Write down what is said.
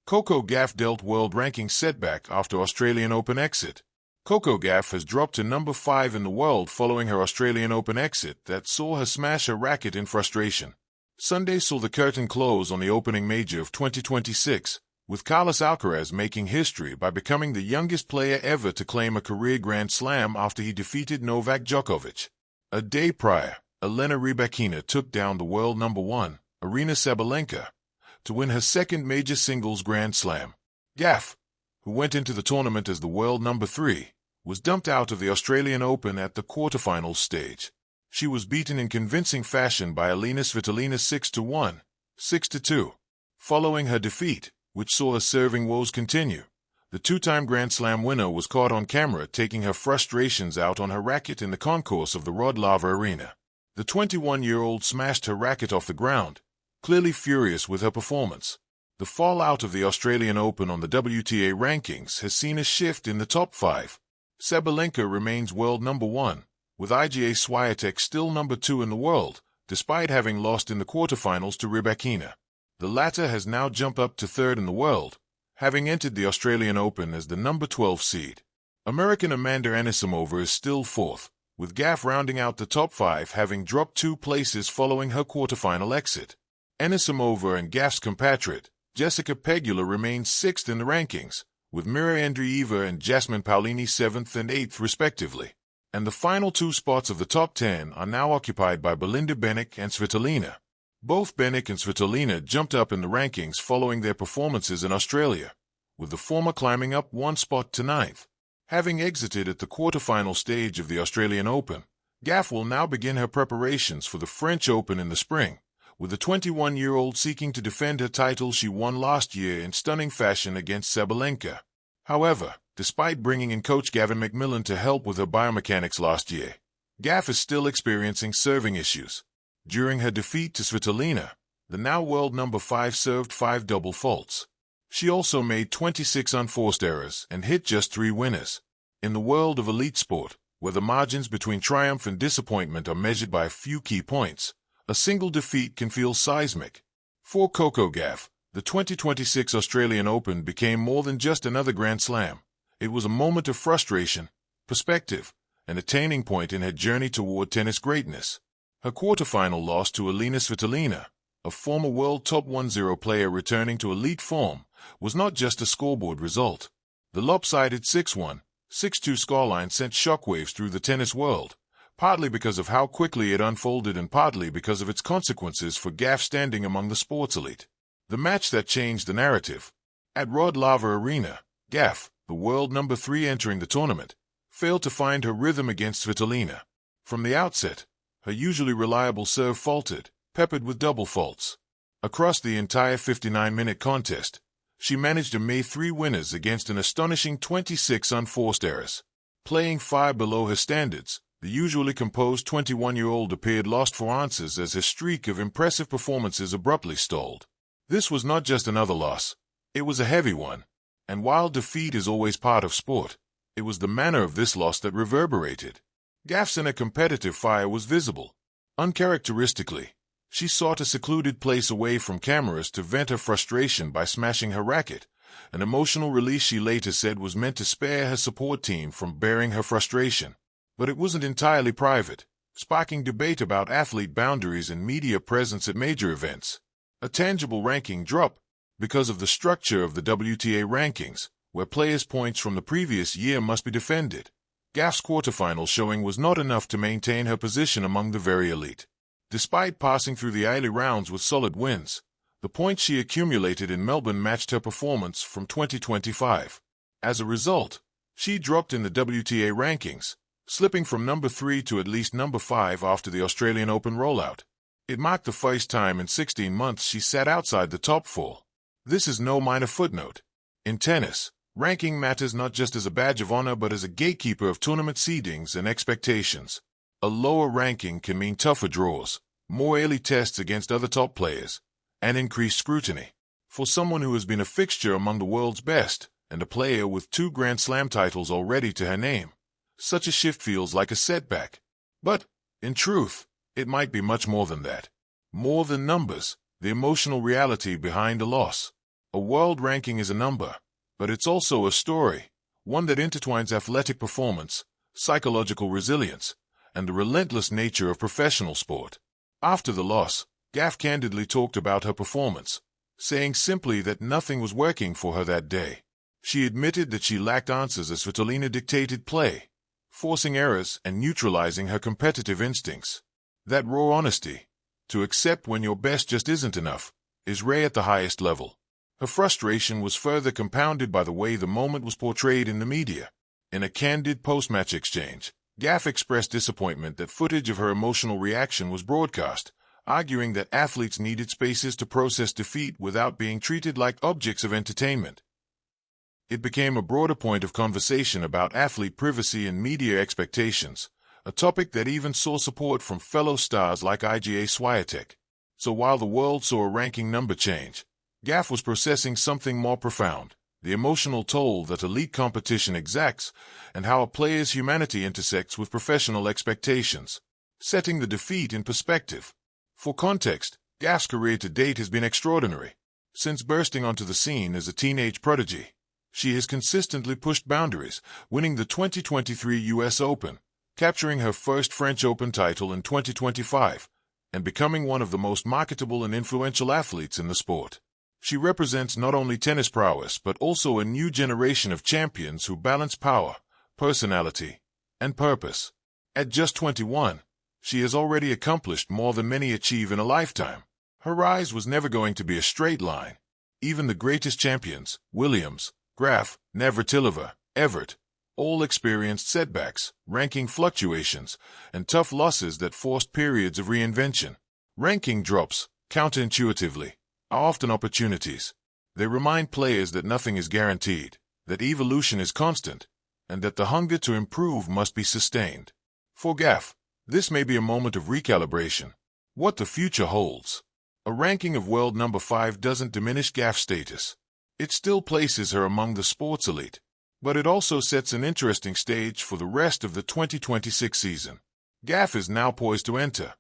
Coco Gauff dealt world ranking setback after Australian Open exit. Coco Gauff has dropped to number 5 in the world following her Australian Open exit that saw her smash her racket in frustration. Sunday saw the curtain close on the opening major of 2026, with Carlos Alcaraz making history by becoming the youngest player ever to claim a career Grand Slam after he defeated Novak Djokovic. A day prior, Elena Rybakina took down the world number 1, Aryna Sabalenka, to win her second major singles Grand Slam. Gauff, who went into the tournament as the world number 3, was dumped out of the Australian Open at the quarterfinals stage. She was beaten in convincing fashion by Alina Svitolina 6-1, 6-2. Following her defeat, which saw her serving woes continue, the two-time Grand Slam winner was caught on camera taking her frustrations out on her racket in the concourse of the Rod Laver Arena. The 21-year-old smashed her racket off the ground, clearly furious with her performance. The fallout of the Australian Open on the WTA rankings has seen a shift in the top 5. Sabalenka remains world number 1, with Iga Swiatek still number 2 in the world, despite having lost in the quarterfinals to Rybakina. The latter has now jumped up to 3rd in the world, having entered the Australian Open as the number 12 seed. American Amanda Anisimova is still 4th, with Gauff rounding out the top 5 having dropped 2 places following her quarterfinal exit. Anisimova and Gauff's compatriot, Jessica Pegula, remains 6th in the rankings, with Mira Andreeva and Jasmine Paolini 7th and 8th respectively. And the final 2 spots of the top 10 are now occupied by Belinda Bencic and Svitolina. Both Bencic and Svitolina jumped up in the rankings following their performances in Australia, with the former climbing up 1 spot to 9th. Having exited at the quarterfinal stage of the Australian Open, Gauff will now begin her preparations for the French Open in the spring, with the 21-year-old seeking to defend her title she won last year in stunning fashion against Sabalenka. However, despite bringing in coach Gavin McMillan to help with her biomechanics last year, Gauff is still experiencing serving issues. During her defeat to Svitolina, the now world number 5 served 5 double faults. She also made 26 unforced errors and hit just 3 winners. In the world of elite sport, where the margins between triumph and disappointment are measured by a few key points, a single defeat can feel seismic. For Coco Gauff, the 2026 Australian Open became more than just another Grand Slam. It was a moment of frustration, perspective, and a turning point in her journey toward tennis greatness. Her quarterfinal loss to Alina Svitolina, a former world top 10 player returning to elite form, was not just a scoreboard result. The lopsided 6-1, 6-2 scoreline sent shockwaves through the tennis world, partly because of how quickly it unfolded and partly because of its consequences for Gauff standing among the sports elite. The match that changed the narrative. At Rod Laver Arena, Gauff, the world number 3 entering the tournament, failed to find her rhythm against Svitolina. From the outset, her usually reliable serve faltered, peppered with double faults. Across the entire 59-minute contest, she managed to make 3 winners against an astonishing 26 unforced errors. Playing far below her standards, the usually composed 21-year-old appeared lost for answers as her streak of impressive performances abruptly stalled. This was not just another loss. It was a heavy one. And while defeat is always part of sport, it was the manner of this loss that reverberated. Gauff's inner competitive fire was visible. Uncharacteristically, she sought a secluded place away from cameras to vent her frustration by smashing her racket, an emotional release she later said was meant to spare her support team from bearing her frustration. But it wasn't entirely private, sparking debate about athlete boundaries and media presence at major events. A tangible ranking drop, because of the structure of the WTA rankings, where players' points from the previous year must be defended. Gauff's quarterfinal showing was not enough to maintain her position among the very elite. Despite passing through the early rounds with solid wins, the points she accumulated in Melbourne matched her performance from 2025. As a result, she dropped in the WTA rankings, slipping from number 3 to at least number 5 after the Australian Open rollout. It marked the first time in 16 months she sat outside the top 4. This is no minor footnote. In tennis, ranking matters not just as a badge of honor but as a gatekeeper of tournament seedings and expectations. A lower ranking can mean tougher draws, more early tests against other top players, and increased scrutiny. For someone who has been a fixture among the world's best, and a player with 2 Grand Slam titles already to her name, such a shift feels like a setback. But, in truth, it might be much more than that. More than numbers, the emotional reality behind a loss. A world ranking is a number, but it's also a story, one that intertwines athletic performance, psychological resilience, and the relentless nature of professional sport. After the loss, Gauff candidly talked about her performance, saying simply that nothing was working for her that day. She admitted that she lacked answers as Svitolina dictated play, forcing errors and neutralizing her competitive instincts. That raw honesty, to accept when your best just isn't enough, is rare at the highest level. Her frustration was further compounded by the way the moment was portrayed in the media. In a candid post-match exchange, Gauff expressed disappointment that footage of her emotional reaction was broadcast, arguing that athletes needed spaces to process defeat without being treated like objects of entertainment. It became a broader point of conversation about athlete privacy and media expectations, a topic that even saw support from fellow stars like Iga Swiatek. So while the world saw a ranking number change, Gauff was processing something more profound: the emotional toll that elite competition exacts, and how a player's humanity intersects with professional expectations, setting the defeat in perspective. For context, Gauff's career to date has been extraordinary. Since bursting onto the scene as a teenage prodigy, she has consistently pushed boundaries, winning the 2023 US Open, capturing her first French Open title in 2025, and becoming one of the most marketable and influential athletes in the sport. She represents not only tennis prowess but also a new generation of champions who balance power, personality, and purpose. At just 21, she has already accomplished more than many achieve in a lifetime. Her rise was never going to be a straight line. Even the greatest champions, Williams, Graf, Navratilova, Evert, all experienced setbacks, ranking fluctuations, and tough losses that forced periods of reinvention. Ranking drops, counterintuitively, are often opportunities. They remind players that nothing is guaranteed, that evolution is constant, and that the hunger to improve must be sustained. For Gauff, this may be a moment of recalibration. What the future holds. A ranking of world number 5 doesn't diminish Gauff's status. It still places her among the sports elite, but it also sets an interesting stage for the rest of the 2026 season. Gauff is now poised to enter